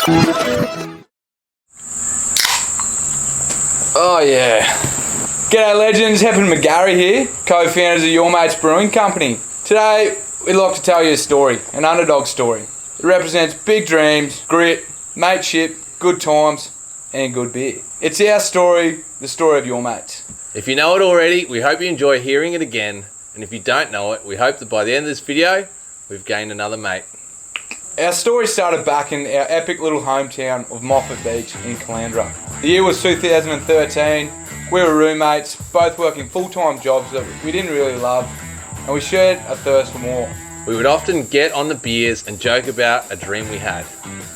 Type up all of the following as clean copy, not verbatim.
Oh yeah. G'day legends, Hep and McGarry here, co-founders of Your Mates Brewing Company. Today, we'd like to tell you a story, an underdog story. It represents big dreams, grit, mateship, good times, and good beer. It's our story, the story of Your Mates. If you know it already, we hope you enjoy hearing it again. And if you don't know it, we hope that by the end of this video, we've gained another mate. Our story started back in our epic little hometown of Moffat Beach in Caloundra. The year was 2013. We were roommates, both working full-time jobs that we didn't really love, and we shared a thirst for more. We would often get on the beers and joke about a dream we had,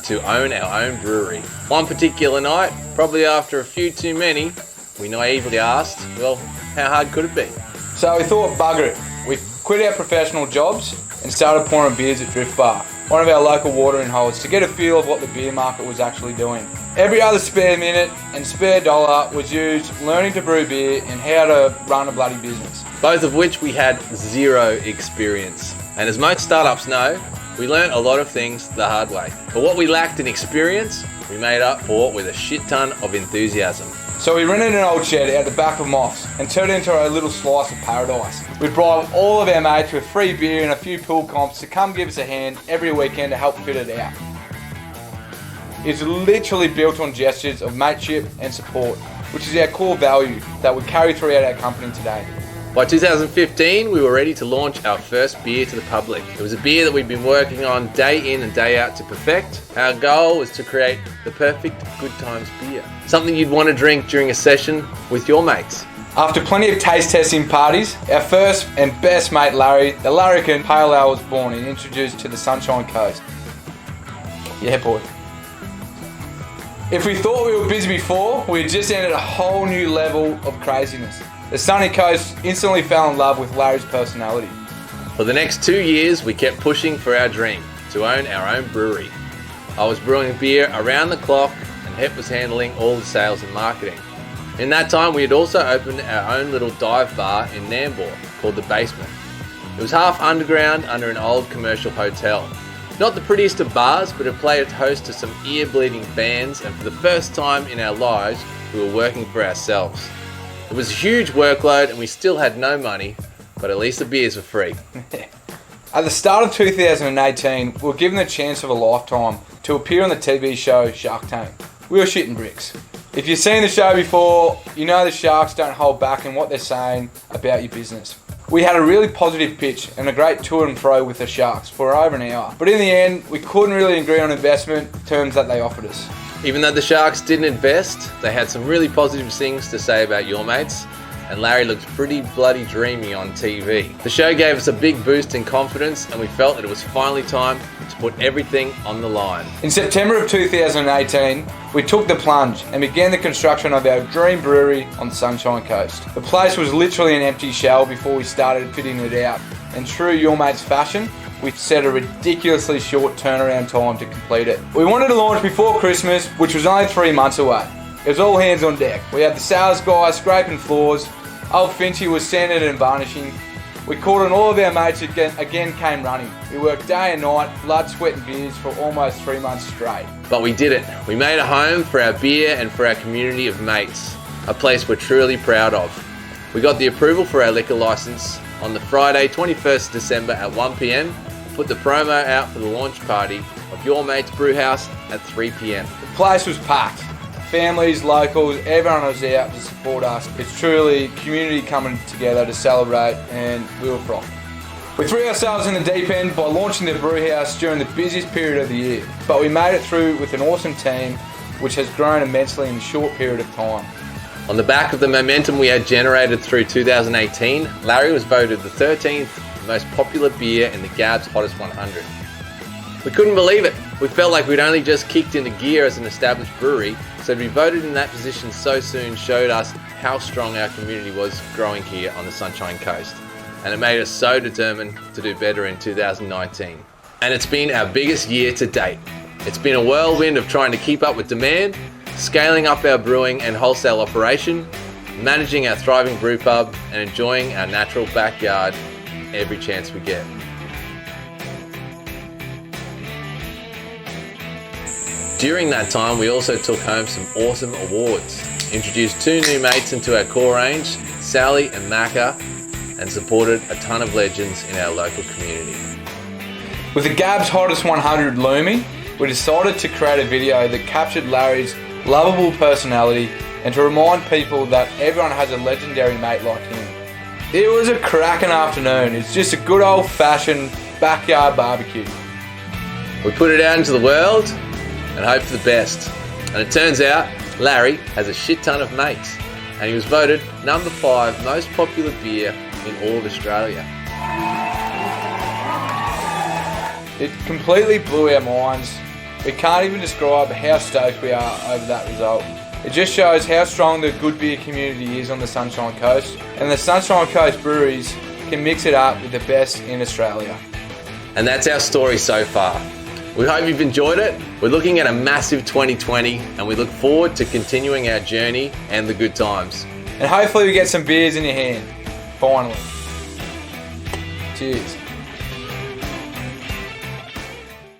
to own our own brewery. One particular night, probably after a few too many, we naively asked, well, how hard could it be? So we thought, bugger it. We quit our professional jobs and started pouring beers at Drift Bar, one of our local watering holes, to get a feel of what the beer market was actually doing. Every other spare minute and spare dollar was used learning to brew beer and how to run a bloody business. Both of which we had zero experience. And as most startups know, we learnt a lot of things the hard way. But what we lacked in experience, we made up for with a shit ton of enthusiasm. So we rented an old shed out the back of Moffs and turned it into our little slice of paradise. We'd bribe all of our mates with free beer and a few pool comps to come give us a hand every weekend to help fit it out. It's literally built on gestures of mateship and support, which is our core value that we carry throughout our company today. By 2015, we were ready to launch our first beer to the public. It was a beer that we'd been working on day in and day out to perfect. Our goal was to create the perfect good times beer. Something you'd want to drink during a session with your mates. After plenty of taste testing parties, our first and best mate Larry, the Larrikin Pale Ale, was born and introduced to the Sunshine Coast. Yeah boy. If we thought we were busy before, we had just entered a whole new level of craziness. The sunny coast instantly fell in love with Larry's personality. For the next 2 years, we kept pushing for our dream, to own our own brewery. I was brewing beer around the clock, and Hep was handling all the sales and marketing. In that time, we had also opened our own little dive bar in Nambour, called The Basement. It was half underground under an old commercial hotel. Not the prettiest of bars, but it played host to some ear-bleeding bands, and for the first time in our lives, we were working for ourselves. It was a huge workload and we still had no money, but at least the beers were free. At the start of 2018, we were given the chance of a lifetime to appear on the TV show Shark Tank. We were shitting bricks. If you've seen the show before, you know the sharks don't hold back in what they're saying about your business. We had a really positive pitch and a great to and fro with the sharks for over an hour, but in the end, we couldn't really agree on investment terms that they offered us. Even though the Sharks didn't invest, they had some really positive things to say about Your Mates, and Larry looked pretty bloody dreamy on TV. The show gave us a big boost in confidence, and we felt that it was finally time to put everything on the line. In September of 2018, we took the plunge and began the construction of our dream brewery on the Sunshine Coast. The place was literally an empty shell before we started fitting it out, and true Your Mates fashion, we set a ridiculously short turnaround time to complete it. We wanted to launch before Christmas, which was only 3 months away. It was all hands on deck. We had the sales guys scraping floors, old Finchy was sanding and varnishing. We called on all of our mates again came running. We worked day and night, blood, sweat and beers for almost 3 months straight. But we did it. We made a home for our beer and for our community of mates, a place we're truly proud of. We got the approval for our liquor license on the Friday 21st December at 1 p.m. Put the promo out for the launch party of Your Mates Brewhouse at 3 p.m. The place was packed. Families, locals, everyone was out to support us. It's truly community coming together to celebrate, and we were frothed. We threw ourselves in the deep end by launching the brewhouse during the busiest period of the year, but we made it through with an awesome team which has grown immensely in a short period of time. On the back of the momentum we had generated through 2018, Larry was voted the 13th most popular beer in the Gab's Hottest 100. We couldn't believe it. We felt like we'd only just kicked into gear as an established brewery, so to be voted in that position so soon showed us how strong our community was growing here on the Sunshine Coast. And it made us so determined to do better in 2019. And it's been our biggest year to date. It's been a whirlwind of trying to keep up with demand, scaling up our brewing and wholesale operation, managing our thriving brew pub, and enjoying our natural backyard every chance we get. During that time, we also took home some awesome awards, introduced 2 new mates into our core range, Sally and Macca, and supported a ton of legends in our local community. With the Gab's Hottest 100 looming, we decided to create a video that captured Larry's lovable personality and to remind people that everyone has a legendary mate like him. It was a cracking afternoon. It's just a good old-fashioned backyard barbecue. We put it out into the world and hope for the best. And it turns out Larry has a shit ton of mates, and he was voted number 5 most popular beer in all of Australia. It completely blew our minds. We can't even describe how stoked we are over that result. It just shows how strong the good beer community is on the Sunshine Coast, and the Sunshine Coast breweries can mix it up with the best in Australia. And that's our story so far. We hope you've enjoyed it. We're looking at a massive 2020, and we look forward to continuing our journey and the good times. And hopefully we get some beers in your hand. Finally. Cheers.